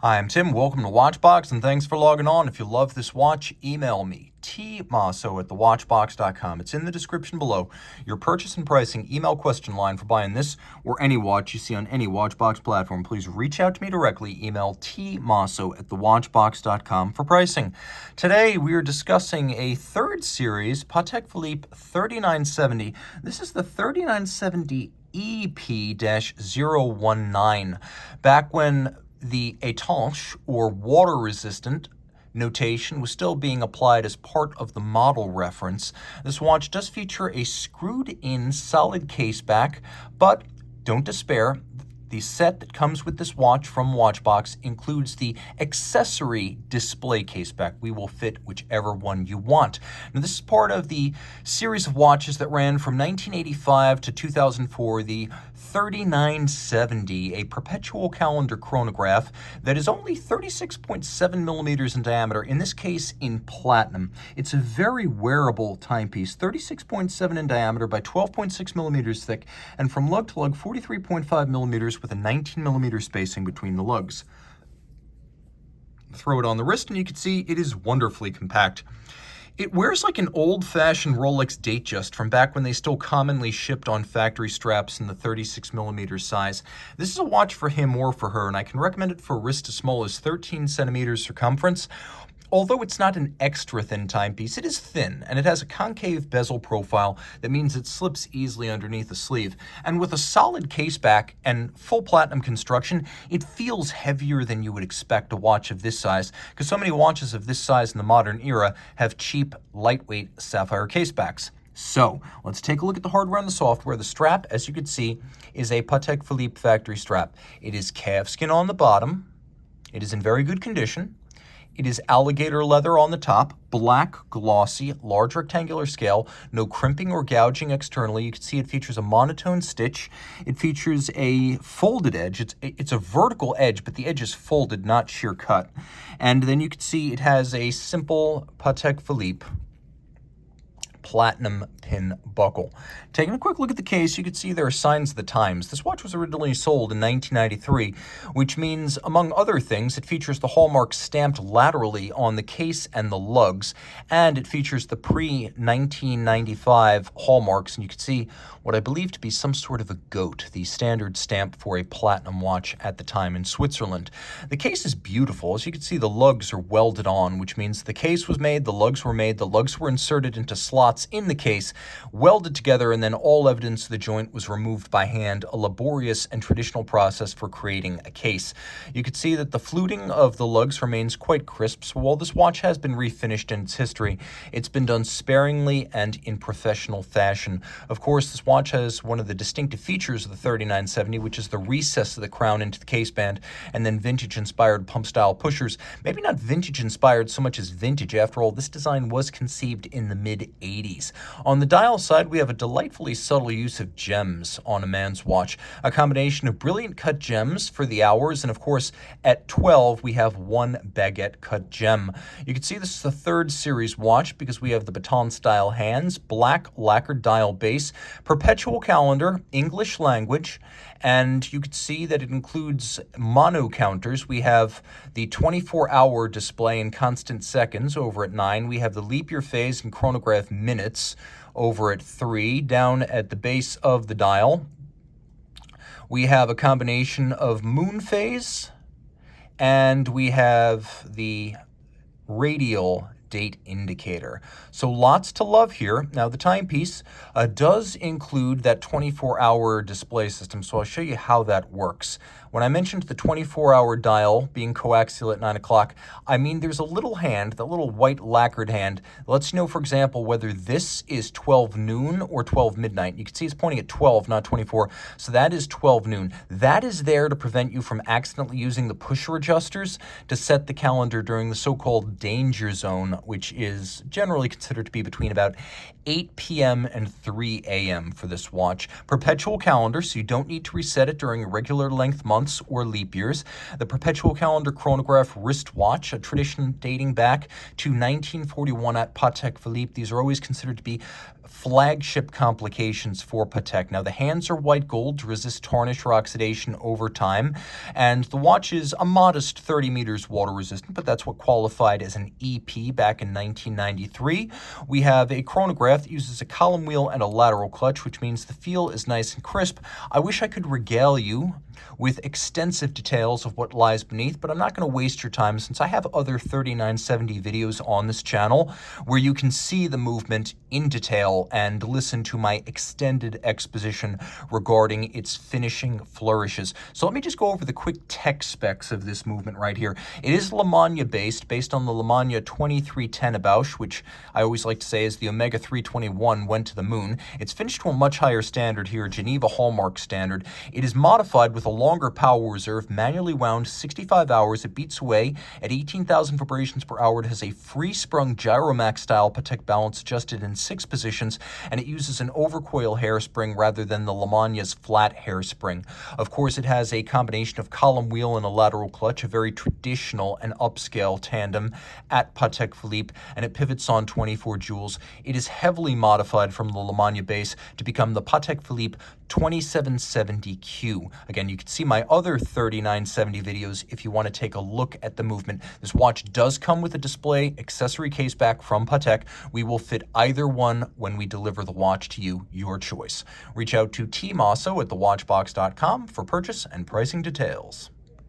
Hi, I'm Tim. Welcome to Watchbox, and thanks for logging on. If you love this watch, email me, tmosso@thewatchbox.com. It's in the description below. Your purchase and pricing email question line for buying this or any watch you see on any Watchbox platform. Please reach out to me directly. Email tmosso@thewatchbox.com for pricing. Today, we are discussing a third series, Patek Philippe 3970. This is the 3970 EP-019. Back when the étanche, or water-resistant, notation was still being applied as part of the model reference. This watch does feature a screwed-in solid case back, but don't despair. The set that comes with this watch from Watchbox includes the accessory display case back. We will fit whichever one you want. Now, this is part of the series of watches that ran from 1985 to 2004, the 3970, a perpetual calendar chronograph that is only 36.7 millimeters in diameter, in this case in platinum. It's a very wearable timepiece, 36.7 in diameter by 12.6 millimeters thick, and from lug to lug, 43.5 millimeters with a 19 millimeter spacing between the lugs. Throw it on the wrist and you can see it is wonderfully compact. It wears like an old-fashioned Rolex Datejust from back when they still commonly shipped on factory straps in the 36 millimeter size. This is a watch for him or for her, and I can recommend it for a wrist as small as 13 centimeters circumference. Although it's not an extra thin timepiece, it is thin, and it has a concave bezel profile that means it slips easily underneath the sleeve. And with a solid case back and full platinum construction, it feels heavier than you would expect a watch of this size, because so many watches of this size in the modern era have cheap, lightweight sapphire case backs. So, let's take a look at the hardware and the software. The strap, as you can see, is a Patek Philippe factory strap. It is calfskin on the bottom. It is in very good condition. It is alligator leather on the top, black, glossy, large rectangular scale, no crimping or gouging externally. You can see it features a monotone stitch. It features a folded edge. It's a vertical edge, but the edge is folded, not sheer cut. And then you can see it has a simple Patek Philippe platinum pin buckle. Taking a quick look at the case, you can see there are signs of the times. This watch was originally sold in 1993, which means, among other things, it features the hallmark stamped laterally on the case and the lugs, and it features the pre-1995 hallmarks, and you can see what I believe to be some sort of a goat, the standard stamp for a platinum watch at the time in Switzerland. The case is beautiful. As you can see, the lugs are welded on, which means the case was made, the lugs were made, the lugs were inserted into slots in the case, welded together, and then all evidence of the joint was removed by hand, a laborious and traditional process for creating a case. You can see that the fluting of the lugs remains quite crisp, so while this watch has been refinished in its history, it's been done sparingly and in professional fashion. Of course, this watch has one of the distinctive features of the 3970, which is the recess of the crown into the case band, and then vintage-inspired pump-style pushers. Maybe not vintage-inspired so much as vintage. After all, this design was conceived in the mid-80s. On the dial side, we have a delightfully subtle use of gems on a man's watch, a combination of brilliant cut gems for the hours, and of course, at 12, we have one baguette cut gem. You can see this is the third series watch because we have the baton-style hands, black lacquered dial base, perpetual calendar, English language, and you can see that it includes mono counters. We have the 24-hour display in constant seconds over at 9. We have the leap year phase and chronograph minutes over at 3. Down at the base of the dial, we have a combination of moon phase, and we have the radial date indicator. So lots to love here. Now the timepiece does include that 24-hour display system, so I'll show you how that works. When I mentioned the 24-hour dial being coaxial at 9 o'clock, I mean there's a little hand, that little white lacquered hand, that lets you know, for example, whether this is 12 noon or 12 midnight. You can see it's pointing at 12, not 24, so that is 12 noon. That is there to prevent you from accidentally using the pusher adjusters to set the calendar during the so-called danger zone, which is generally considered to be between about 8 p.m. and 3 a.m. for this watch. Perpetual calendar, so you don't need to reset it during a regular length month. months or leap years. The Perpetual Calendar Chronograph wristwatch, a tradition dating back to 1941 at Patek Philippe. These are always considered to be flagship complications for Patek. Now, the hands are white gold to resist tarnish or oxidation over time, and the watch is a modest 30 meters water resistant, but that's what qualified as an EP back in 1993. We have a chronograph that uses a column wheel and a lateral clutch, which means the feel is nice and crisp. I wish I could regale you with extensive details of what lies beneath, but I'm not going to waste your time since I have other 3970 videos on this channel where you can see the movement in detail and listen to my extended exposition regarding its finishing flourishes. So let me just go over the quick tech specs of this movement right here. It is Lemania based on the Lemania 2310 Bausch, which I always like to say is the Omega 321 went to the moon. It's finished to a much higher standard here, Geneva Hallmark standard. It is modified with a longer power reserve, manually wound 65 hours. It beats away at 18,000 vibrations per hour. It has a free-sprung Gyromax style Patek balance adjusted in 6 positions, and it uses an overcoil hairspring rather than the Lemania's flat hairspring. Of course, it has a combination of column wheel and a lateral clutch, a very traditional and upscale tandem at Patek Philippe, and it pivots on 24 jewels. It is heavily modified from the Lemania base to become the Patek Philippe 2770Q. Again, you can see my other 3970 videos if you want to take a look at the movement. This watch does come with a display accessory case back from Patek. We will fit either one when we deliver the watch to you, your choice. Reach out to Team Mosso at thewatchbox.com for purchase and pricing details.